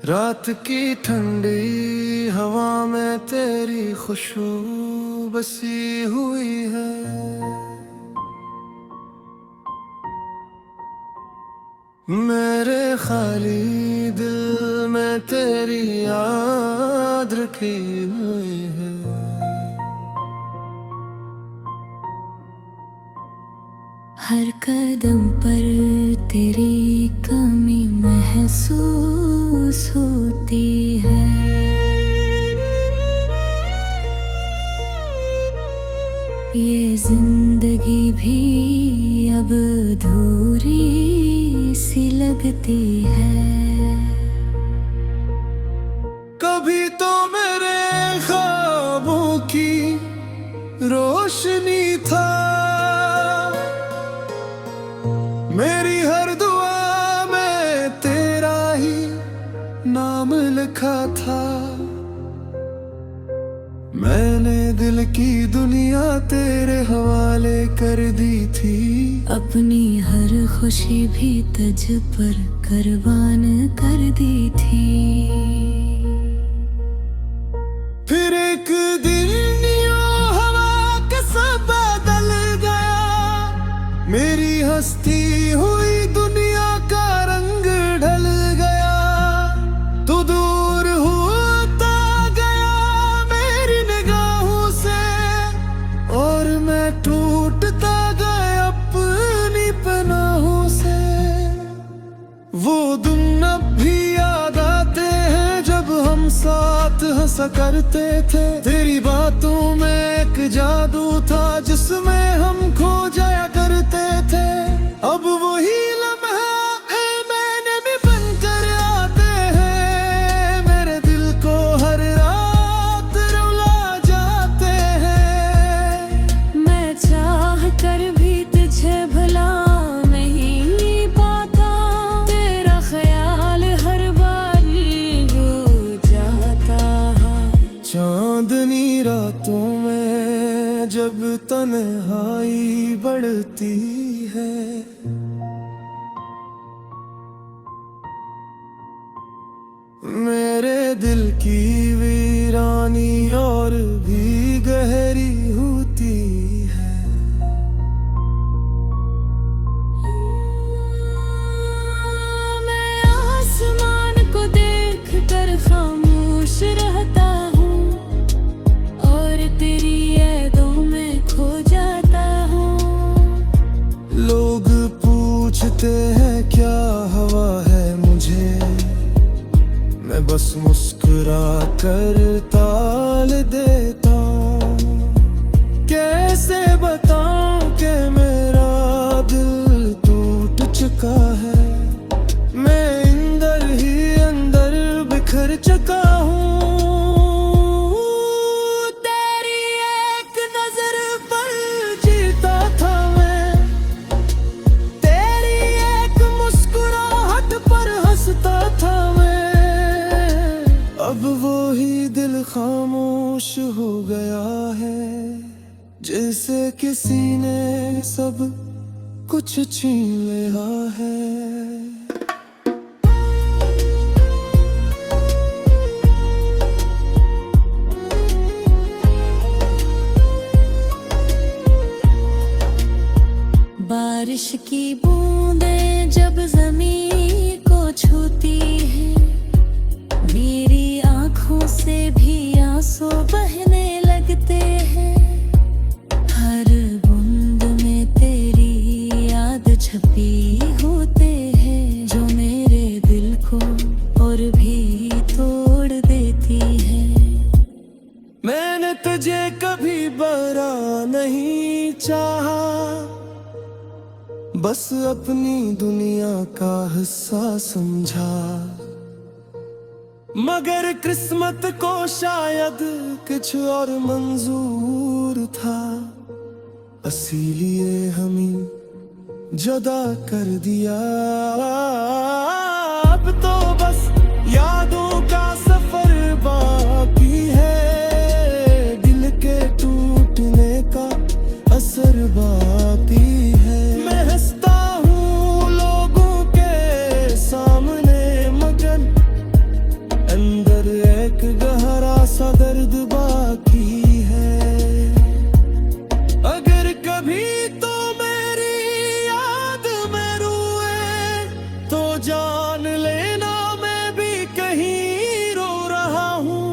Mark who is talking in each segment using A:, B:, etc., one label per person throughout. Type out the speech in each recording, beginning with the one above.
A: रात की ठंडी हवा में तेरी खुशबू बसी हुई है। मेरे खाली दिल में तेरी याद रखी हुई है।
B: हर कदम पर तेरी कमी महसूस होती है। ये जिंदगी भी अब अधूरी सी लगती है।
A: कभी तो मेरे ख्वाबों की रोशनी था, मेरी हर दुआ में तेरा ही नाम लिखा था। मैंने दिल की दुनिया तेरे हवाले कर दी थी।
B: अपनी हर खुशी भी तुझ पर कुर्बान कर दी थी।
A: फिर एक दिन यूं हवा का सब बदल गया, मेरी हस्ती हुई दुनिया का रंग ढल गया। तू दूर होता गया मेरी निगाहों से, और मैं टूटता गया अपनी पनाहों से। वो दिन अब भी याद आते हैं जब हम साथ हंसा करते थे। तेरी बातों में एक जादू था जिसमें हम खो जाया करते थे। अब वही लम्हा है मैंने भी बनकर आते हैं, मेरे दिल को हर रात रुला जाते हैं।
B: मैं चाह कर भी तुझे भुला नहीं पाता, तेरा ख्याल हर बार हो जाता।
A: चांदनी रातों में जब तन्हाई बढ़ती है, मेरे दिल की वीरानी और भी गहरी होती है।
B: मैं आसमान को देख कर खामोश रहता हूँ, और तेरी यादों में खो जाता हूँ।
A: लोग पूछते हैं क्या हवा है मुझे, मैं बस मुस्कुरा कर टाल देता हूँ। कैसे बताऊं कि मेरा दिल टूट चुका है, मैं अंदर ही अंदर बिखर चुका हूँ।
B: तेरी एक नजर
A: पर जीता था मैं, तेरी एक मुस्कुराहट पर हंसता था मैं। अब वो ही दिल खामोश हो गया है, जैसे किसी ने सब कुछ छीन लिया है।
B: बारिश की बूंदें जब जमीन को छूती है, मेरी आंखों से भी आंसू बहने लगते हैं। हर बूंद में तेरी याद छपी होते हैं, जो मेरे दिल को और भी तोड़ देती है।
A: मैंने तुझे कभी बुरा नहीं चाहा, बस अपनी दुनिया का हिस्सा समझा। मगर किस्मत को शायद कुछ और मंजूर था, इसीलिए हमें जुदा कर दिया। अब तो बस यादों का सफर बाकी है, एक गहरा सा दर्द बाकी है। अगर कभी तो मेरी याद में रोए तो जान लेना मैं भी कहीं रो रहा हूँ।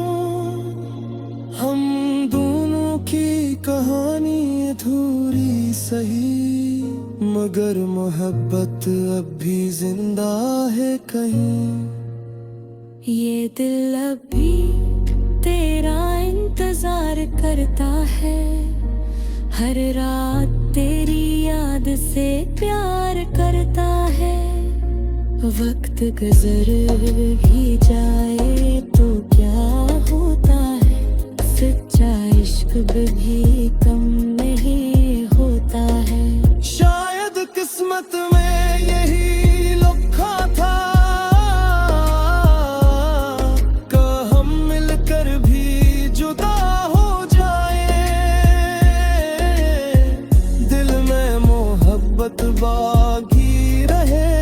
A: हम दोनों की कहानी अधूरी सही, मगर मोहब्बत अब भी जिंदा है कहीं।
B: ये दिल अब भी तेरा इंतजार करता है, हर रात तेरी याद से प्यार करता है। वक्त गुजर भी जाए तो क्या होता है, सच्चा इश्क भी कम नहीं होता है।
A: शायद किस्मत में यही लिखा था कि हम मिलकर भी जुदा हो जाए। दिल में मोहब्बत बागी रहे,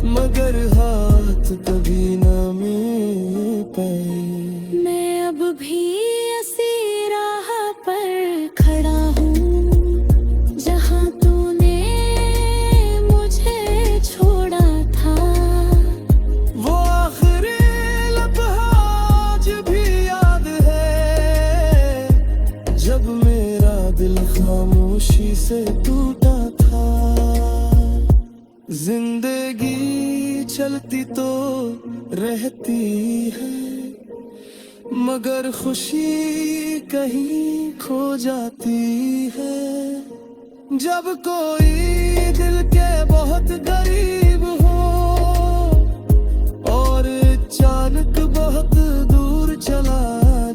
A: मगर हाथ कभी न मिल पाए।
B: मैं अब भी ऐसी राह पर खड़ा हूँ जहाँ तूने मुझे छोड़ा था।
A: वो आखिरी लम्हा आज भी याद है, जब मेरा दिल खामोशी से टूटा था। जिंदगी चलती तो रहती है, मगर खुशी कहीं खो जाती है। जब कोई दिल के बहुत करीब हो और अचानक बहुत दूर चला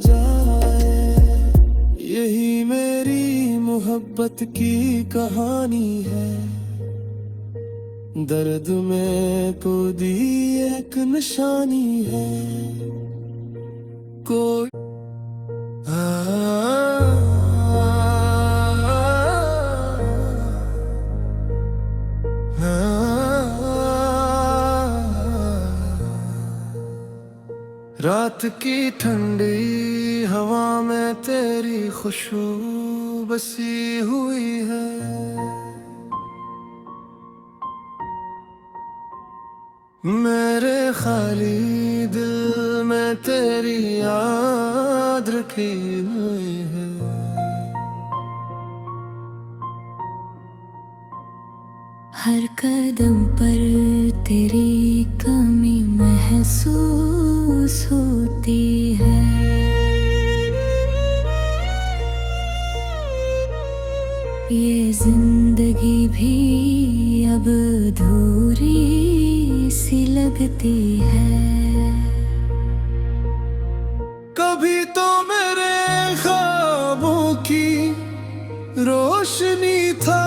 A: जाए, यही मेरी मोहब्बत की कहानी है। दर्द में को दी एक निशानी है। कोई रात की ठंडी हवा में तेरी खुशबू बसी हुई है। मेरे खाली दिल में तेरी याद रखी हुई है।
B: हर कदम पर तेरी कमी महसूस होती है। ये जिंदगी भी अब अधूरी सी लगती है।
A: कभी तो मेरे ख्वाबों की रोशनी था,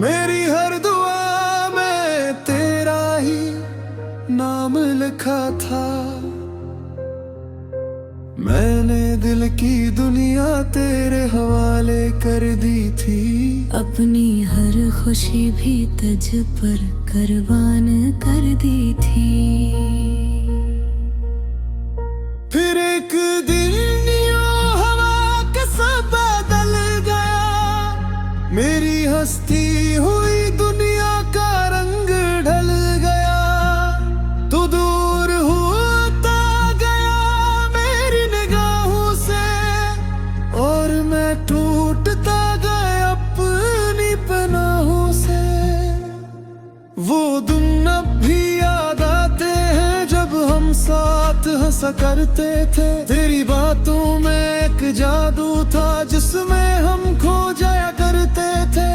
A: मेरी हर दुआ में तेरा ही नाम लिखा था। मैंने दिल की दुनिया तेरे हवाले कर दी थी,
B: अपनी हर खुशी भी तुझ पर कुर्बान कर दी थी।
A: फिर एक दिन यूं हवा के सब बदल गया, मेरी हस्ती हुई दुनिया का रंग ढल गया। तू दूर होता गया मेरी निगाहों से, और मैं टूटता गया अपनी पनाहों से। वो दिन अब भी याद आते हैं जब हम साथ हंसा करते थे। तेरी बातों में एक जादू था जिसमें हम खो जाया करते थे।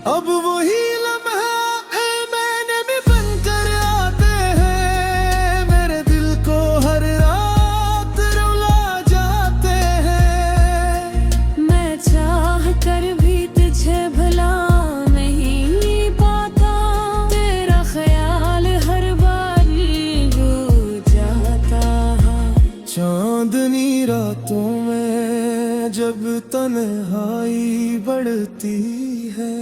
A: अब वही लम्हा है मैंने भी बनकर आते हैं, मेरे दिल को हर रात रुला जाते हैं।
B: मैं चाह कर भी तुझे भुला नहीं पाता, तेरा ख्याल हर बार हो जाता है।
A: चांदनी रातों में जब तन्हाई बढ़ती है,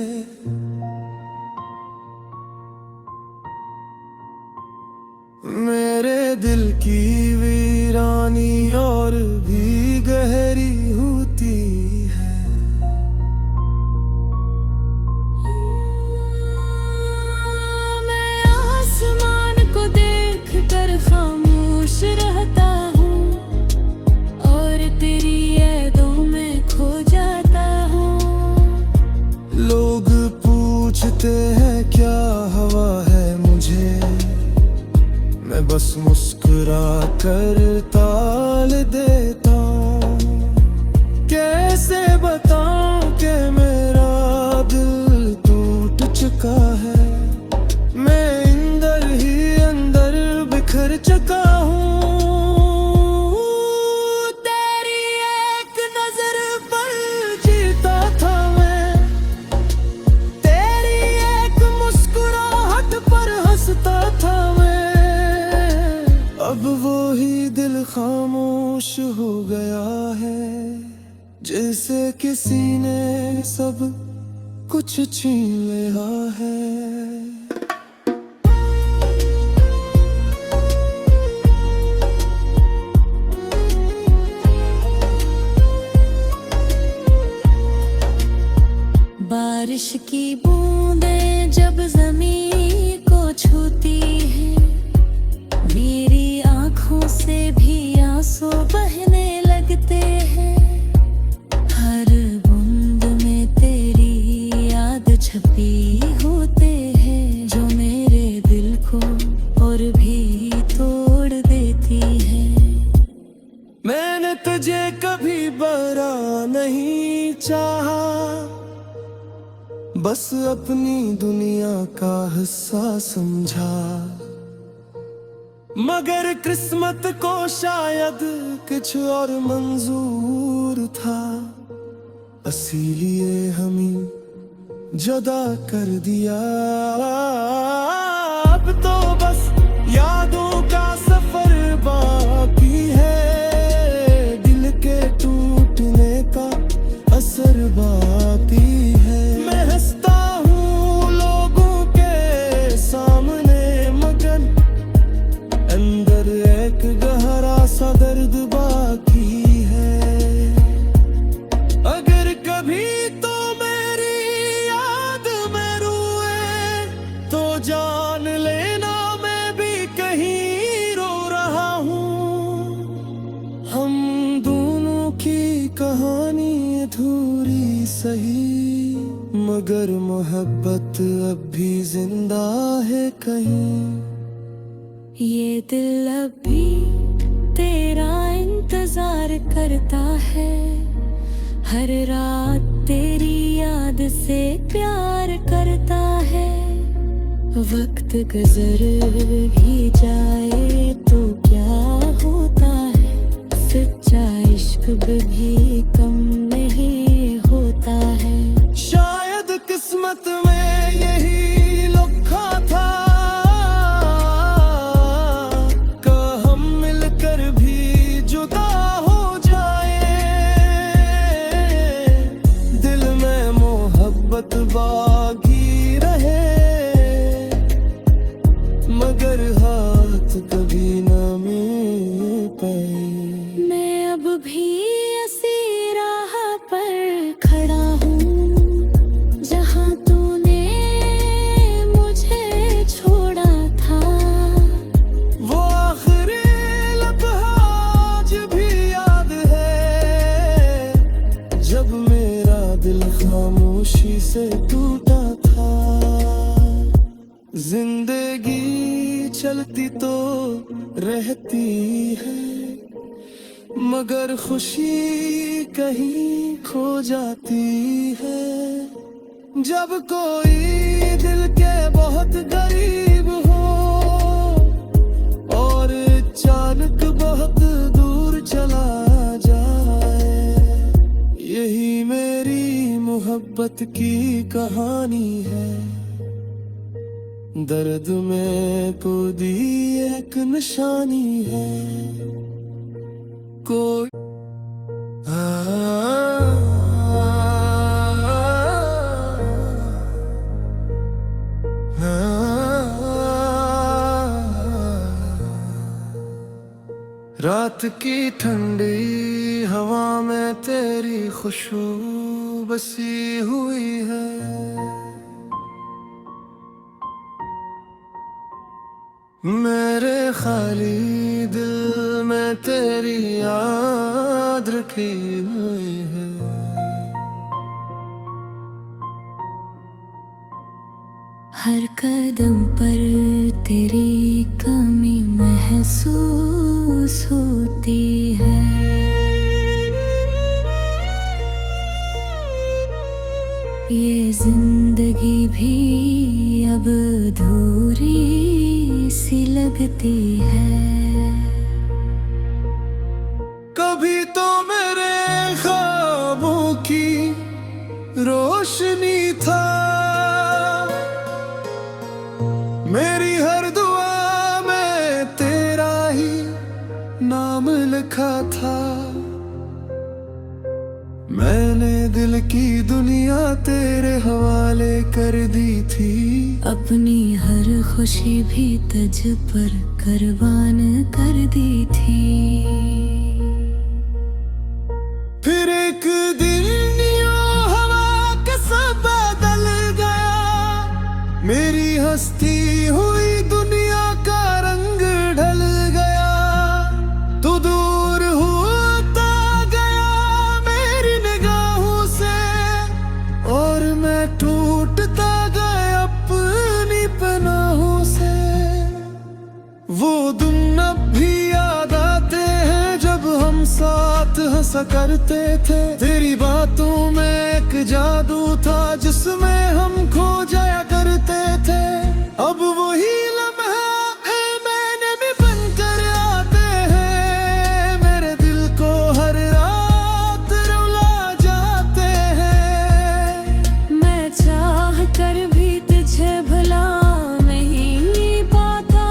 A: मेरे दिल की वीरानी और भी गहरी होती है।
B: मैं आसमान को देख कर खामोश रहता हूँ और तेरी यादों में खो जाता हूँ।
A: लोग पूछते हैं क्या हवा है मुझे, मैं बस मुस्कुरा कर टाल देता हूँ। कैसे बताऊं कि मेरा दिल टूट चुका है, मैं अंदर ही अंदर बिखर चुका हूँ। तेरी एक नजर पर जीता था मैं, तेरी एक मुस्कुराहट पर हंसता था मैं। अब वो ही दिल खामोश हो गया है, जैसे किसी ने सब कुछ छीन लिया है।
B: बारिश की बूंदें जब जमीन को छूती हैं, मेरी आँखों से भी आंसू बहने लगते हैं। हर बूंद में तेरी याद छपी होते हैं, जो मेरे दिल को और भी तोड़ देती है।
A: मैंने तुझे कभी बुरा नहीं चाहा, बस अपनी दुनिया का हिस्सा समझा। मगर किस्मत को शायद कुछ और मंजूर था, इसीलिए हमें जुदा कर दिया। अब तो बस यादों का सफर बाकी है, दिल के टूटने का असर बाकी है। मैं हंसता हूँ लोगों के सामने, मगर अंदर एक गहरा सा दर्द बाकी है। अगर कभी तो मेरी याद में रोए तो जान लेना मैं भी कहीं रो रहा हूँ। हम दोनों की कहानी अधूरी सही, मगर मोहब्बत अब भी जिंदा है कहीं।
B: ये दिल अब भी तेरा इंतजार करता है, हर रात तेरी याद से प्यार करता है। वक्त गुजर भी जाए तो क्या होता है, सच्चा इश्क भी कम नहीं होता है।
A: शायद किस्मत में यही लिखा था, कि हम मिलकर भी जुदा हो जाए। दिल में मोहब्बत बाकी रहे, मगर हाथ कभी न मिल पाए।
B: मैं अब भी ऐसी राह पर खड़ा हूँ, जहाँ तूने मुझे छोड़ा था।
A: वो आखिरी लम्हा आज भी याद है, जब मेरा दिल खामोशी से टूटा था। जिंदगी चलती तो रहती है, मगर खुशी कहीं खो जाती है। जब कोई दिल के बहुत करीब हो और अचानक बहुत दूर चला जाए, यही मेरी मोहब्बत की कहानी है। दर्द में कोई एक निशानी है, कोई रात की ठंडी हवा में तेरी खुशबू बसी हुई है। मेरे खाली दिल में तेरी याद रखी हुई है।
B: हर कदम पर तेरी कमी महसूस होती है। ये जिंदगी भी अब अधूरी सी लगती है।
A: कभी तो मेरे ख्वाबों की रोशनी था, मेरी हर दुआ में तेरा ही नाम लिखा था। मैंने दिल की दुनिया तेरे हवाले कर दी थी।
B: अपनी हर खुशी भी तुझ पर कुर्बान कर दी थी।
A: फिर एक दिन यूं हवा का सब बदल गया, मेरी हस्ती हुई दुनिया का रंग ढल गया। तू दूर होता गया मेरी निगाहों से, और मैं टूटता गया अपनी पनाहों से। वो दिन अब भी याद आते हैं जब हम साथ हंसा करते थे। तेरी बातों में एक जादू था जिसमें हम खो जाया करते थे। अब वही लम्हा मैंने भी बनकर आते हैं, मेरे दिल को हर रात रुला जाते हैं।
B: मैं चाह कर भी तुझे भुला नहीं पाता,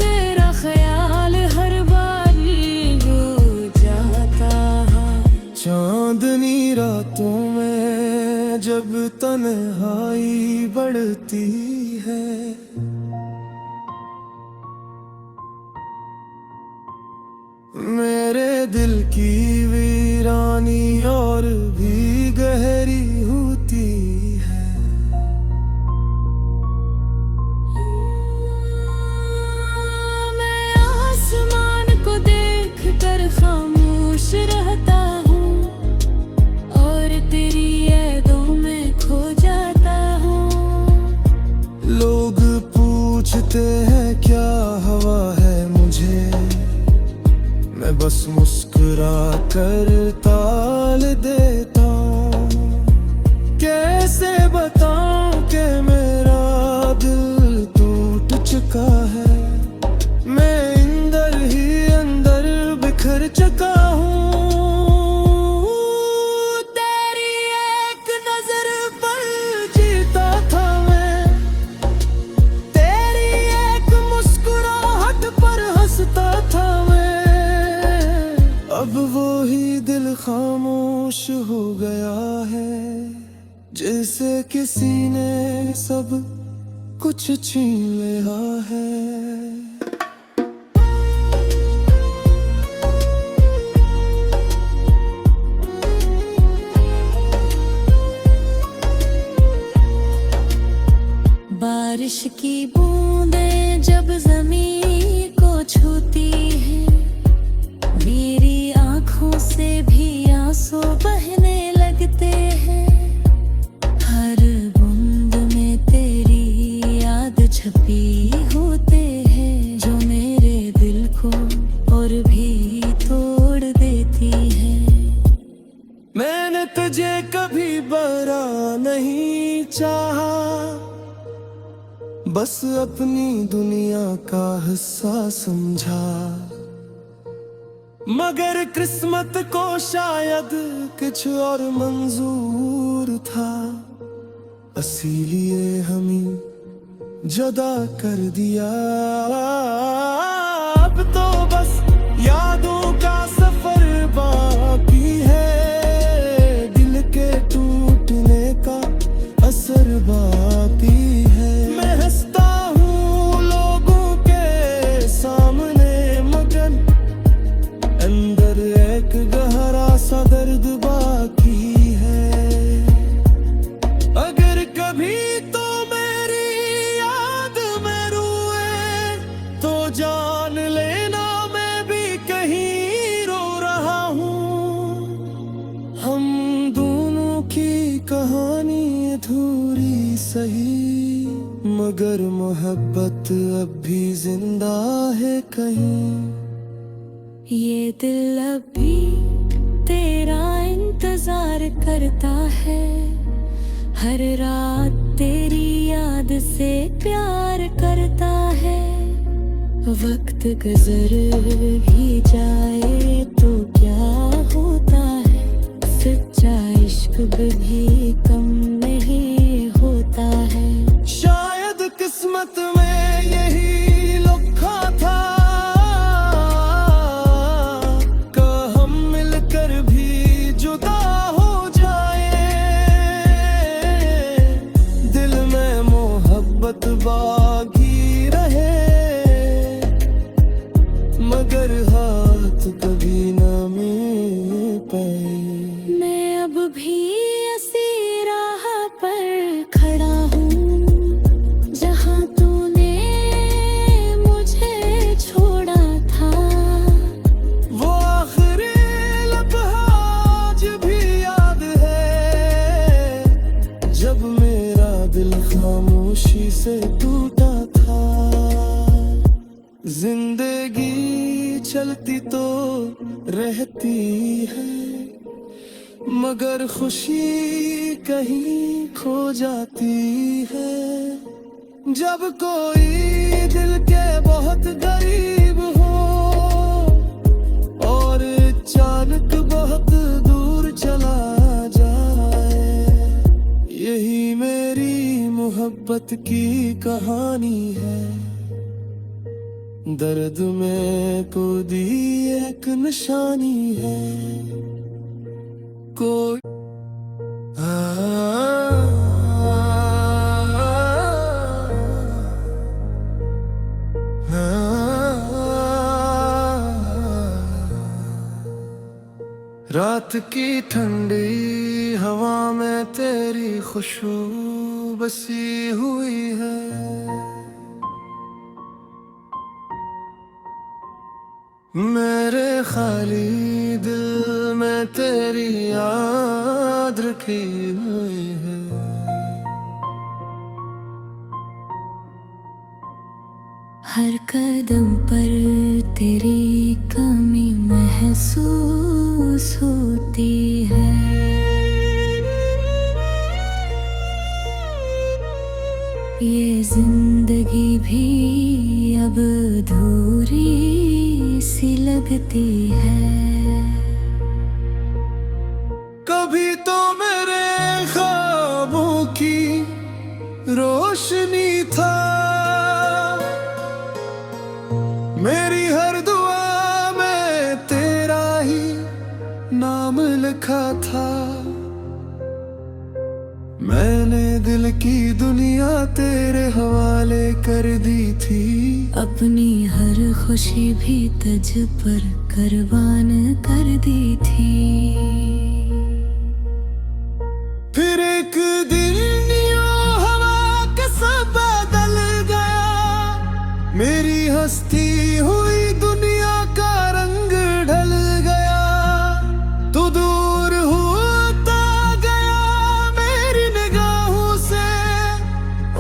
B: तेरा ख्याल हर बार हो जाता।
A: चांदनी रातों में जब तन्हाई बढ़ती है, मेरे दिल की वीरानी और भी गहरी होती है।
B: मैं आसमान को देख कर खामोश रहता हूँ, और तेरी यादों में खो जाता हूँ।
A: लोग पूछते हैं क्या हवा है मुझे, मैं बस मुस्कुरा कर टाल देता हूँ। कैसे बताऊं कि मेरा दिल टूट चुका है, मैं अंदर ही अंदर बिखर चुका हूँ।
B: तेरी एक नजर
A: पर जीता था मैं, तेरी एक मुस्कुराहट पर हंसता था मैं। अब वो ही दिल खामोश हो गया है, जैसे किसी ने सब कुछ छीन लिया है।
B: बारिश की बूंदें जब जमीन को छूती है, मेरी आंखों से भी आंसू बहने लगते हैं। हर बूंद में तेरी याद छपी होते हैं, जो मेरे दिल को और भी तोड़ देती है।
A: मैंने तुझे कभी बुरा नहीं चाहा, बस अपनी दुनिया का हिस्सा समझा। मगर किस्मत को शायद कुछ और मंजूर था, इसीलिए हमें जुदा कर दिया। अब तो बस यादों का सफर बाकी है, दिल के टूटने का असर बाकी है। मैं हंसता हूँ लोगों के सामने, मगर सही, मगर मोहब्बत अब भी जिंदा है कहीं।
B: ये दिल अब भी तेरा इंतजार करता है, हर रात तेरी याद से प्यार करता है। वक्त गुजर भी जाए तो क्या होता है, सच्चा इश्क भी कम नहीं होता है।
A: शायद किस्मत में यही लिखा था, कि हम मिलकर भी जुदा हो जाए। दिल में मोहब्बत बागी रहे, मगर हाथ कभी न मिल पाए।
B: मैं अब भी ऐसी राह पर खड़ा हूँ, जहाँ तूने मुझे छोड़ा था।
A: वो आखिरी लम्हा आज भी याद है, जब मेरा दिल खामोशी से टूटा था। जिंदगी चलती तो रहती है, मगर खुशी कहीं खो जाती है। जब कोई दिल के बहुत करीब हो और अचानक बहुत दूर चला जाए, यही मेरी मोहब्बत की कहानी है। दर्द में को दी एक निशानी है। कोई रात की ठंडी हवा में तेरी खुशबू बसी हुई है। मेरे खाली दिल में तेरी याद रखी हुई है।
B: हर कदम पर तेरी कमी महसूस होती है। ये जिंदगी भी अब अधूरी सी लगती है।
A: कभी तो मेरे ख्वाबों की रोशनी था, मेरी हर दुआ में तेरा ही नाम लिखा था। मैंने दिल की दुनिया तेरे हवाले कर दी थी,
B: अपनी हर खुशी भी तुझ पर कुर्बान कर दी थी।
A: फिर एक दिन यूं हवा के सब बदल गया, मेरी हस्ती हुई दुनिया का रंग ढल गया। तू दूर होता गया मेरी निगाहों से,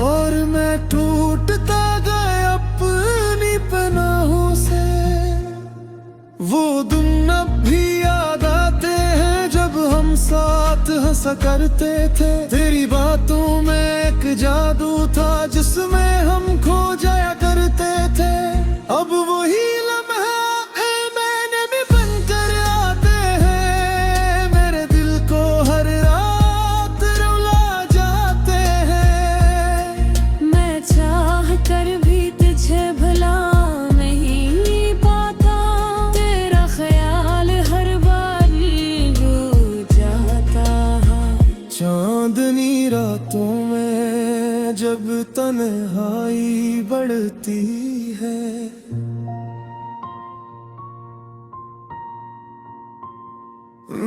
A: और मैं टूटता गया अपनी पनाहों से। वो दिन अब भी याद आते हैं जब हम साथ हंसा करते थे। तेरी बातों में एक जादू था जिसमें हम खो जाया करते थे। अब वही लम्हा है मैंने भी बनकर आते हैं, मेरे दिल को हर रात रुला जाते हैं।
B: मैं चाह कर भी तुझे भुला नहीं पाता, तेरा ख्याल हर बार हो जाता है।
A: चांदनी रातों में जब तन्हाई बढ़ती है,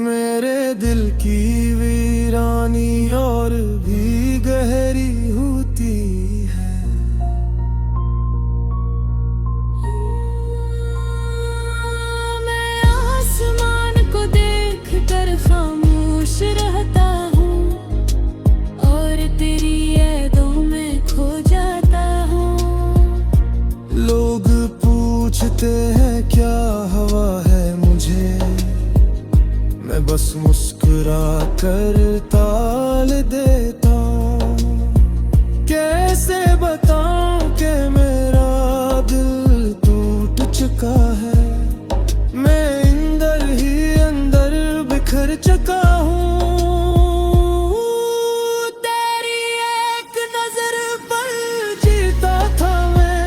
A: मेरे दिल की वीरानी और भी गहरी होती है।
B: मैं आसमान को देख कर खामोश रहता हूँ, और तेरी यादों
A: पूछते हैं क्या हवा है मुझे, मैं बस मुस्कुरा कर टाल देता हूँ। कैसे बताऊं कि मेरा दिल टूट चुका है, मैं अंदर ही अंदर बिखर चुका हूँ। तेरी एक नजर पर जीता था मैं,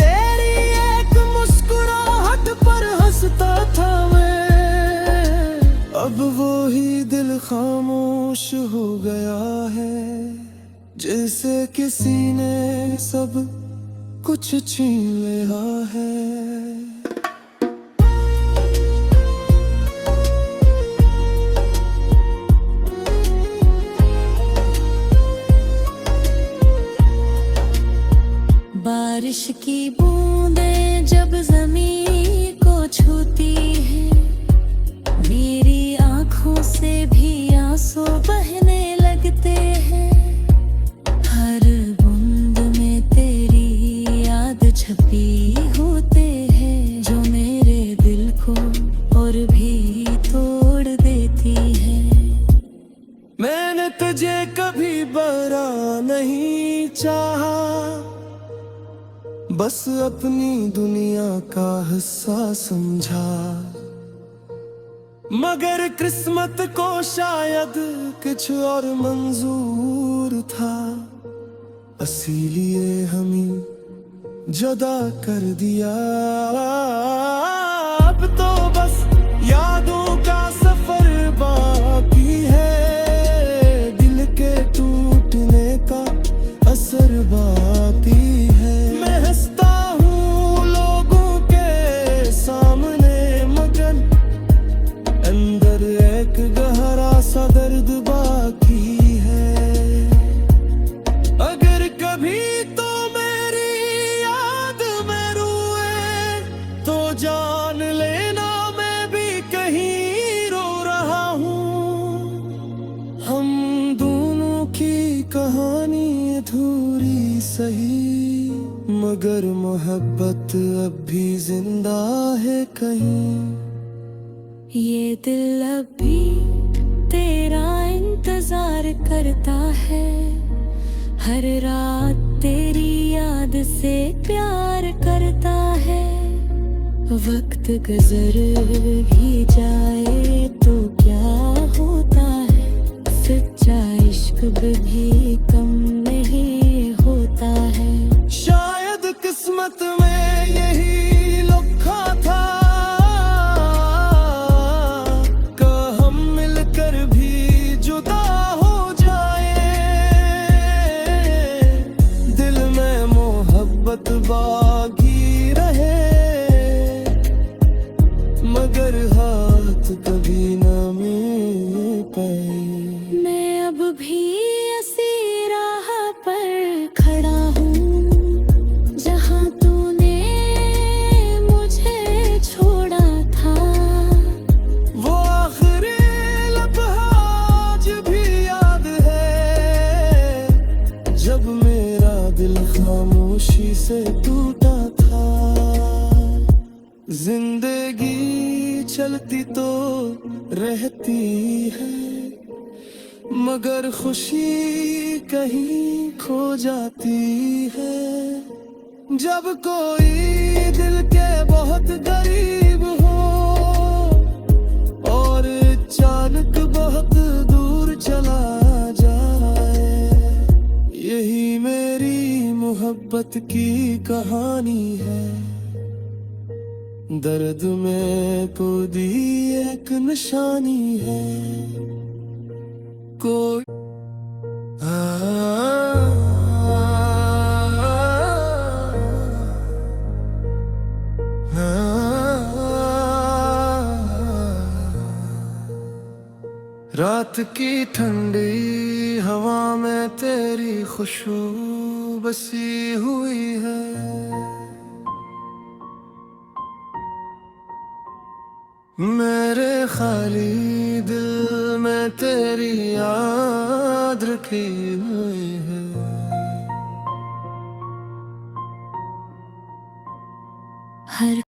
A: तेरी एक मुस्कुराहट पर हंसता था मैं। अब वो ही दिल खामोश हो गया है, जैसे किसी ने सब कुछ छीन लिया है।
B: बारिश की बूंदें जब जमीन को छूती हैं, मेरी आंखों से भी आंसू बहने लगते हैं। हर बूंद में तेरी याद छपी होते हैं, जो मेरे दिल को और भी तोड़ देती है।
A: मैंने तुझे कभी बुरा नहीं चाहा, बस अपनी दुनिया का हिस्सा समझा। मगर किस्मत को शायद कुछ और मंजूर था, इसीलिए हमें जुदा कर दिया। अब तो बस यादों का सफर बाकी है, दिल के टूटने का असर बाकी है। मैं हंसता हूँ लोगों के सामने, मगर अंदर एक गहरा सा दर्द बाकी है। अगर कभी तो मेरी याद में रोए तो जान लेना मैं भी कहीं रो रहा हूँ। हम दोनों की कहानी अधूरी सही, मगर मोहब्बत अब भी जिंदा है कहीं।
B: ये दिल अब भी तेरा इंतजार करता है, हर रात तेरी याद से प्यार करता है। वक्त गुजर भी जाए तो क्या होता है, सच्चा इश्क भी कम नहीं होता है।
A: शायद किस्मत में यही लिखा था, कि हम मिलकर भी जुदा हो जाए। दिल में मोहब्बत बाकी रहे, मगर हाथ कभी न मिल पाए।
B: मैं अब भी ऐसी राह पर खड़ा हूँ, जहाँ तूने मुझे छोड़ा था।
A: वो आखिरी लम्हा आज भी याद है, जब मेरा दिल खामोशी से टूटा था। जिंदगी चलती तो रहती है, मगर खुशी कहीं खो जाती है। जब कोई दिल के बहुत करीब हो और अचानक बहुत दूर चला जाए, यही मेरी मोहब्बत की कहानी है। दर्द में कोई एक निशानी है, कोई रात की ठंडी हवा में तेरी खुशबू बसी हुई है। मेरे खाली दिल में तेरी याद रखी